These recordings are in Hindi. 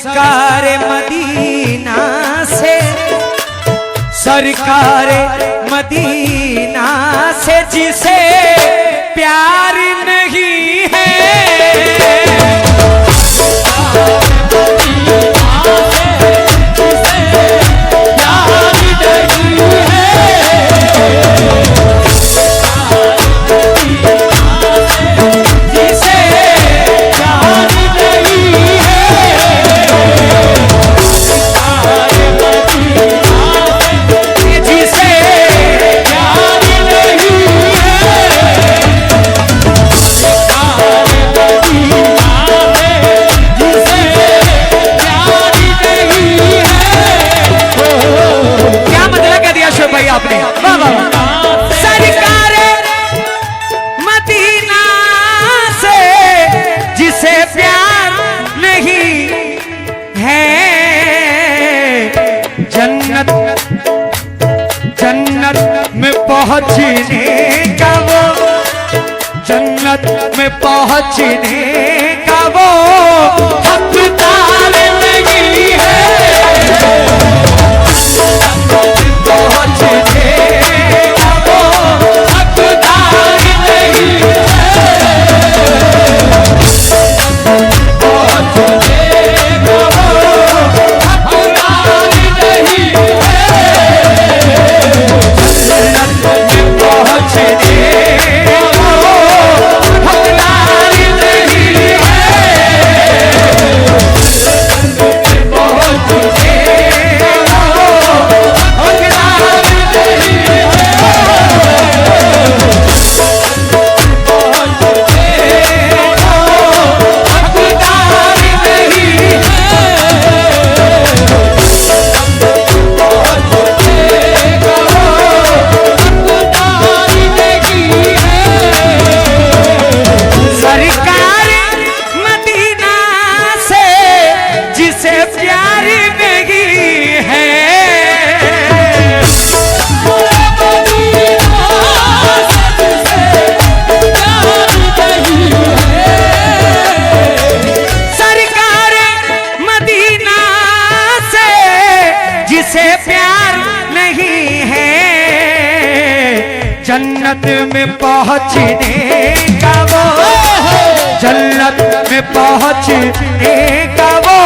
सरकार मदीना से, सरकार मदीना से जिसे प्यार नहीं है। जन्नत में पहुँचने का वो, जन्नत में पहुँचने का वो हकदार नहीं है। पहुँचने का वो हकदार नहीं है। पहुँचने का वो हकदार नहीं है। जन्नत में पहुँचने का वो, जन्नत में पहुँचने का वो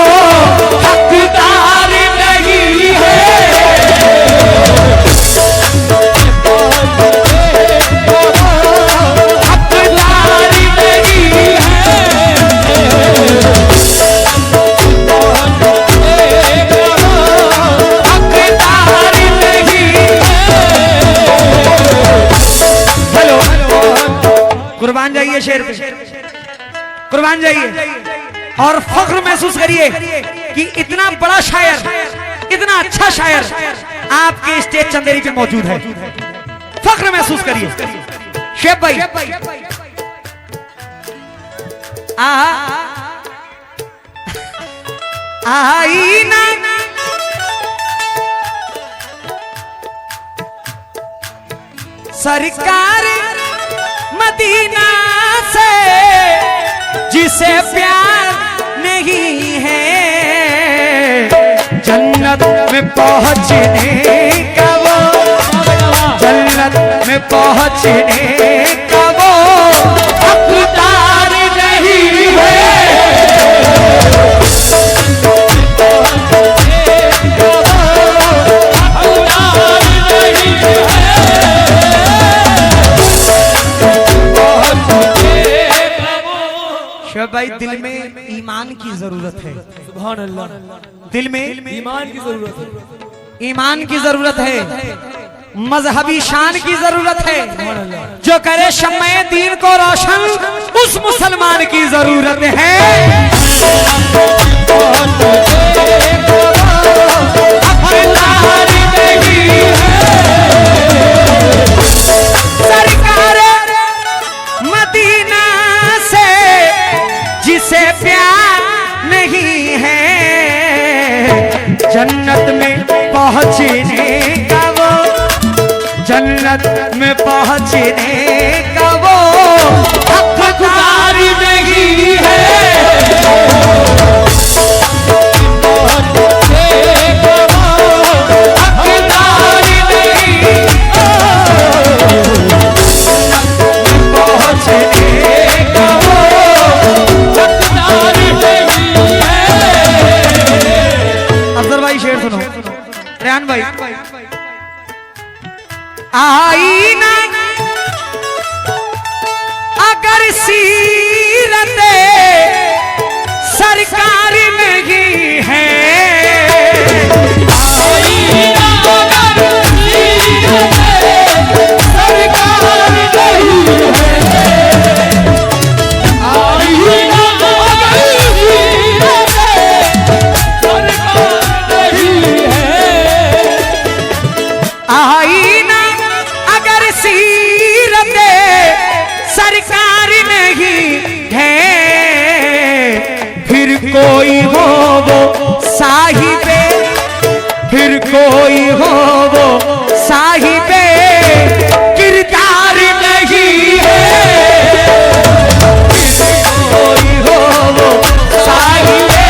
हकदार नहीं है। हकदार नहीं है। हकदार नहीं है। कुर्बान जाइए शेर पे, कुर्बान जाइए और फख्र महसूस करिए कि इतना बड़ा शायर, इतना अच्छा शायर आपके स्टेज चंदेरी पे मौजूद है। फख्र महसूस करिए शेब भाई। आईना सरकार मदीना से जिसे प्यार नहीं है, जन्नत में पहुँचने का वो, जन्नत में पहुँचने का वो हकदार नहीं है। भाई दिल में ईमान की जरूरत है। सुभान अल्लाह। दिल में ईमान की जरूरत है, ईमान की जरूरत है, मजहबी शान की जरूरत है। जो करे शम्मे दीन को रोशन उस मुसलमान की जरूरत है। सरकार मदीना से जिसे प्यार नहीं है, जन्नत में पहुँचने का वो, जन्नत में पहुँचने का वो हकदार नहीं है। रेहान भाई आईना अगर सीरत सरकार नहीं है, आईना अगर सीरत सरकार नहीं है, आईना अगर सीरत सरकार नहीं है, आईना अगर सीरत सरकार नहीं है, फिर कोई हो वो साहिबे, फिर कोई हो वो साहिबे किरदार नहीं है, फिर कोई हो वो साहिबे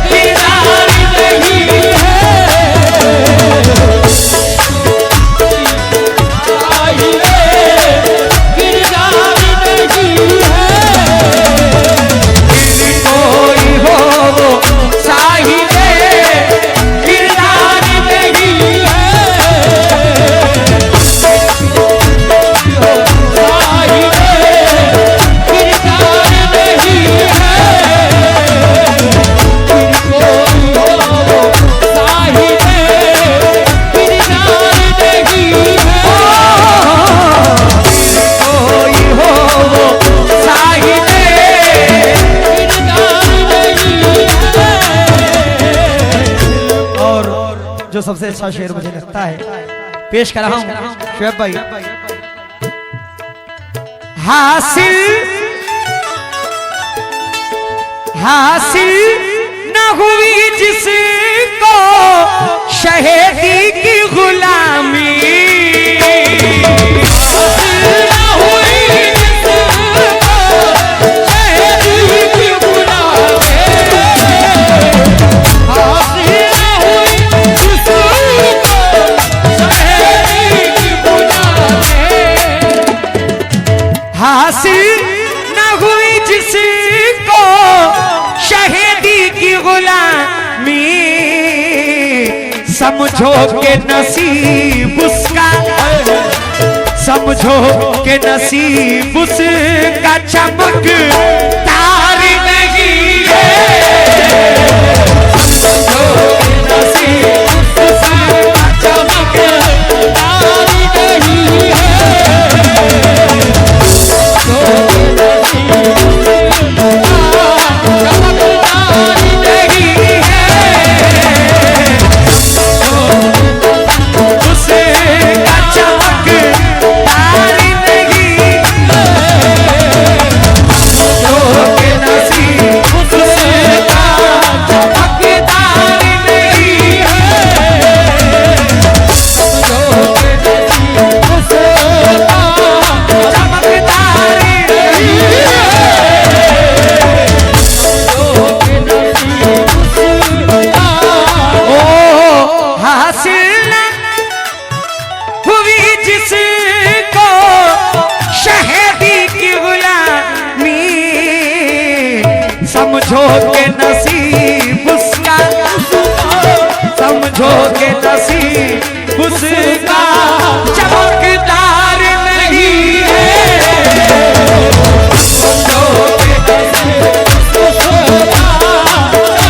किरदार नहीं जो सबसे अच्छा शेर मुझे लगता है पेश कर रहा हूं शुएब भाई। हासिल हासिल न हुई जिसको शहीदी की गुलामी, हासिल न हुई जिसको शहीदी की गुलामी, समझो के नसीब उसका, समझो के नसीब उसका चमक तार नहीं है, समझो के नसीब उसका चमक तार नहीं है, समझो के नसीब उसका, समझो के नसीब उसका चमकदार नहीं है, समझो के नसीब उसका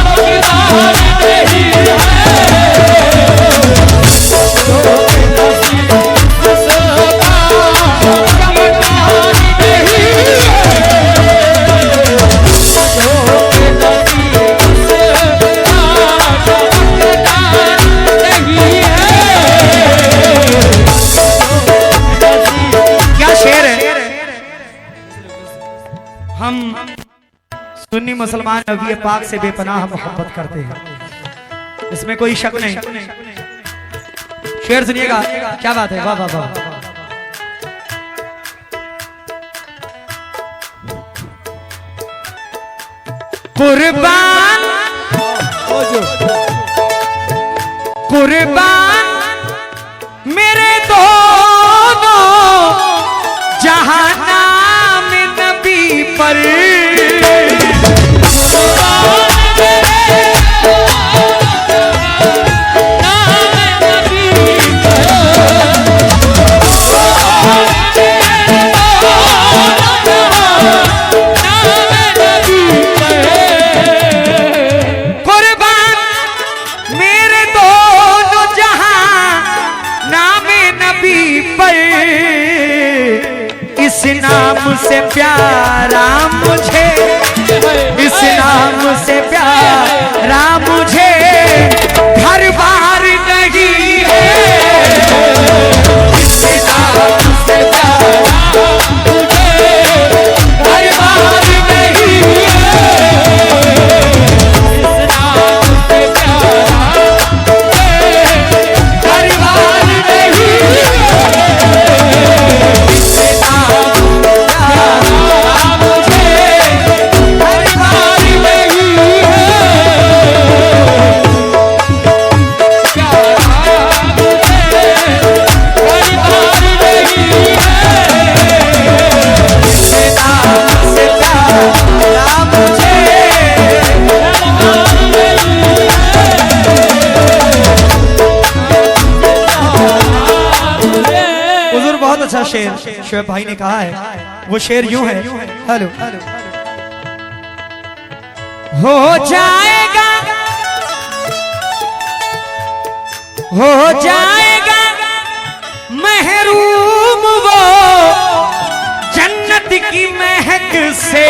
चमकदार नहीं है, समझो के नसीब उसका चमकदार नहीं है। हम सुन्नी मुसलमान नबी पाक से बेपनाह मोहब्बत करते हैं, इसमें कोई शक नहीं। शेर सुनिएगा, क्या बात है, वाह वाह वाह। कुर्बान कुर्बान मेरे दोनों जहां नाम नबी पर, नाम नाम से प्यारा मुझे, इस नाम से प्यारा मुझे घर बार नहीं है। इस नाम से प्यारा मुझे घर बार नहीं है। इस नाम से प्यारा मुझे घर बार नहीं है। इस नाम अच्छा शेर शोएब भाई ने कहा है, वो शेर यूं है। हेलो हो जाएगा, हो जाएगा महरूम वो जन्नत की महक से।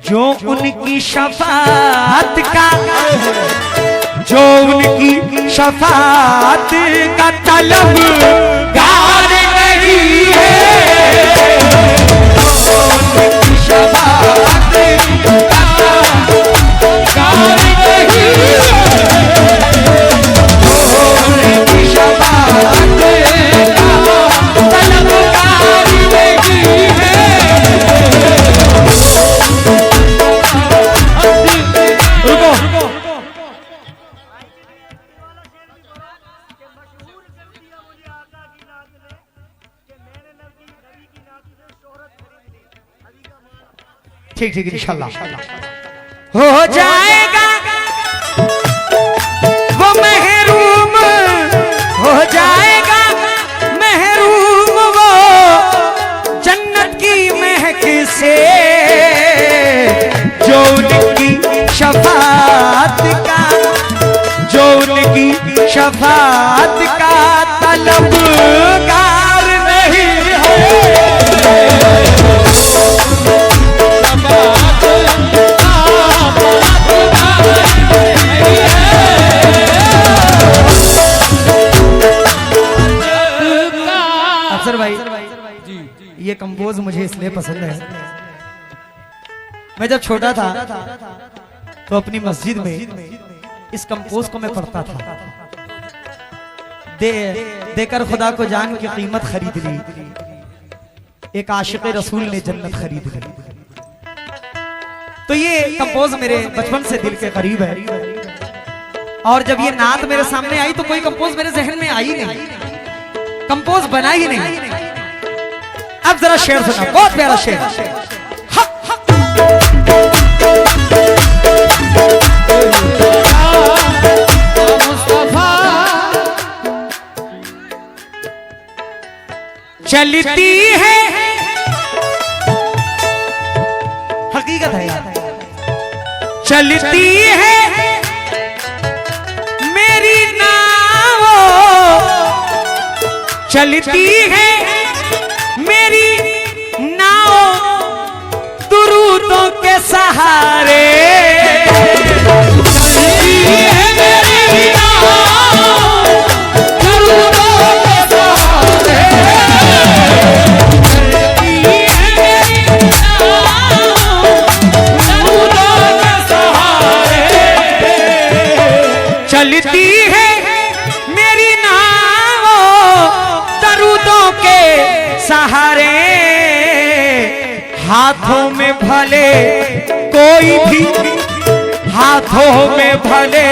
जो उनकी शफाअत का, जो उनकी शफाअत का तलबगार नहीं है। जो उनकी शफाअत का तलबगार नहीं है। जो उनकी शफाअत का तलबगार नहीं है। ठीक ठीक इंशाल्लाह हो जाएगा वो महरूम, हो जाएगा महरूम वो जन्नत की महक से। जो उनकी शफाअत का, जो उनकी शफाअत का तलबगार नहीं है। अफसर भाई ये कंपोज मुझे इसलिए पसंद है, मैं जब छोटा था तो अपनी मस्जिद में इस कंपोज को मैं पढ़ता था। देकर खुदा को जान की कीमत खरीद ली, एक आशिक़ रसूल ने जन्नत खरीद ली। तो ये कंपोज मेरे बचपन से दिल के करीब है, और जब ये नात मेरे सामने आई तो कोई कंपोज मेरे जहन में आई नहीं, कंपोज बना ही नहीं। अब जरा शेर सुना, बहुत प्यारा शेर। चलती है, हकीकत है, चलती है मेरी नाव, चलती है मेरी नाव दुरूदों के सहारे। चलती है मेरी नाव दुरूदों के सहारे। चलती है मेरी नाव दुरूदों के सहारे। चलती है मेरी नाव दरूदों के सहारे। हाथों में भले कोई भी, हाथों में भले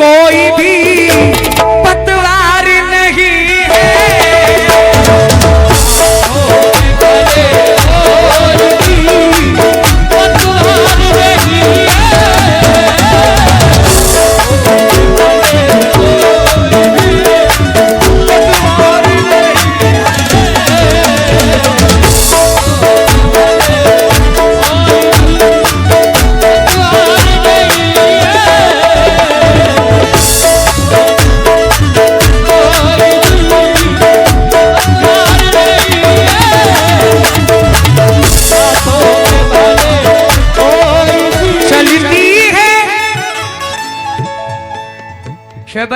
कोई भी पतवार नहीं है। हाथों में भले कोई भी पतवार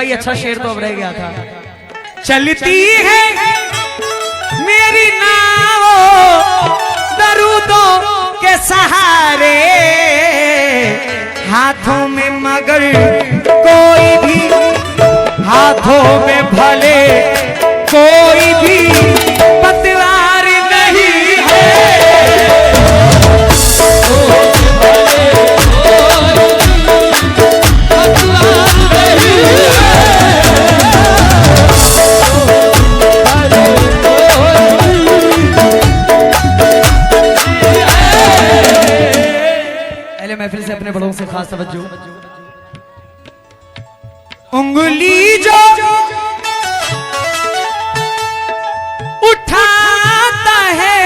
भाई अच्छा शेर तो अब रह गया था। चलती है मेरी नाव दरूदों के सहारे, हाथों में मगर कोई भी, हाथों में भले कोई भी पतवार नहीं है। महफिल से अपने बड़ों से खास तवज्जो। उंगली जो उठाता है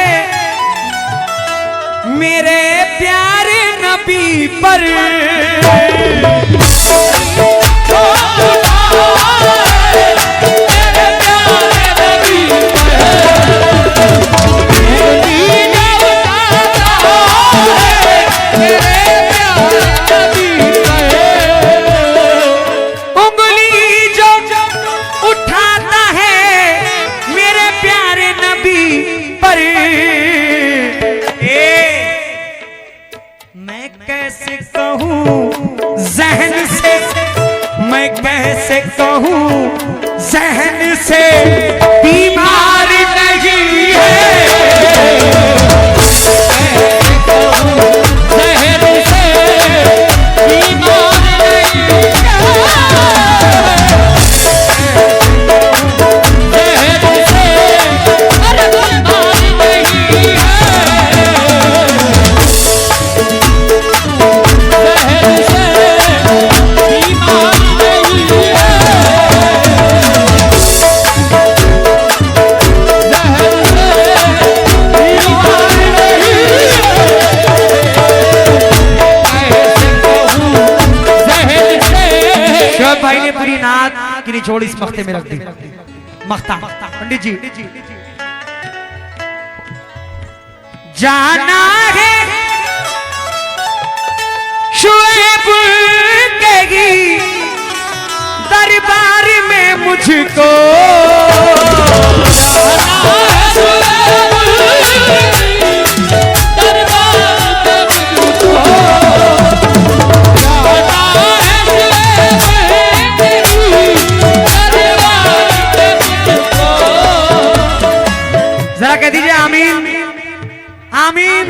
मेरे प्यारे नबी पर, ज़हन से बीमार नहीं है। ज़हन से बीमार नहीं है। ज़हन से बीमार नहीं भाई ने पूरी नात की निचोड़ इस मख्ते में रख दी। मख्ता पंडित जी, जाना है शुएब के दरबार में मुझको, जरा कह दीजिए आमीन आमीन।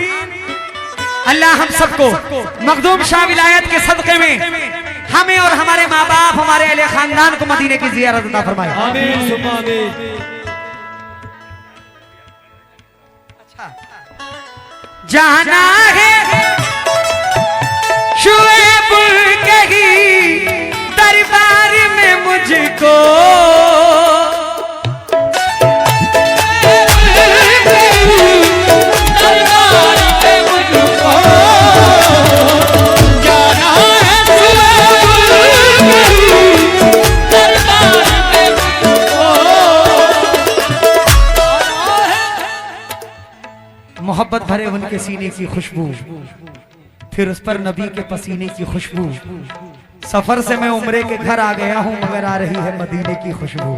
अल्लाह हम सबको मखदूम शाह विलायत के सदक़े में हमें और हमारे माँ बाप हमारे अहले खानदान को मदीने की ज़ियारत अता फरमाए। आमीन सुम्मा आमीन। जाना है शुएब के दरबार में मुझको, मोहब्बत भरे उनके सीने की खुशबू, फिर उस पर नबी के पसीने की खुशबू। सफर से मैं उम्रे के घर आ गया हूं मगर आ रही है मदीने की खुशबू।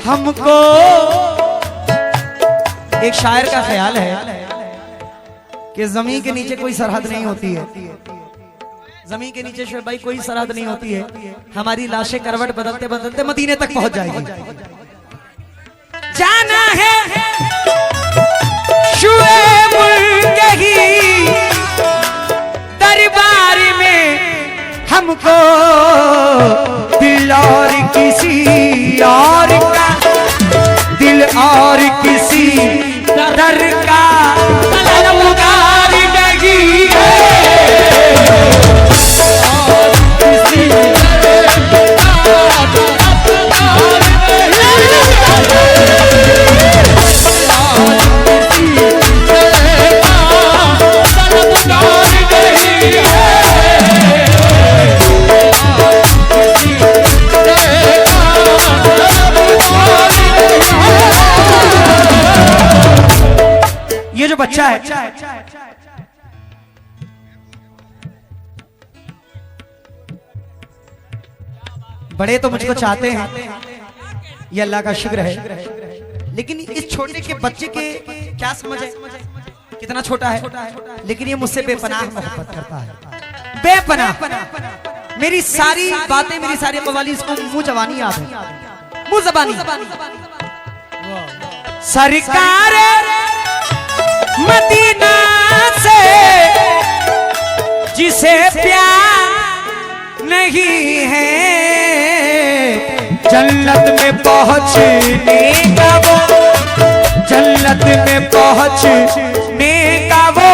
हमको। एक शायर का ख्याल है कि जमीन के नीचे कोई सरहद नहीं होती है, जमीन के नीचे शोएब भाई कोई सरहद नहीं होती है। हमारी लाशें करवट बदलते बदलते मदीने तक पहुंच जाएगी। जाना है शोएब के ही दरबार में हमको, दिल और किसी और का, दिल और किसी दर का तलबगार नहीं है। और किसी ये जो बच्चा है बड़े तो मुझको चाहते हैं, ये अल्लाह का शुक्र है, लेकिन इस छोटे के बच्चे के क्या समझ है, कितना छोटा है, लेकिन ये मुझसे बेपनाह मोहब्बत करता है, बेपनाह। मेरी सारी बातें, मेरी सारी कवाली इसको मुंह जबानी याद है, मुंह जबानी। सरकार मदीना से जिसे प्यार नहीं है, जन्नत में पहुंचने का वो, जन्नत में पहुंचने का वो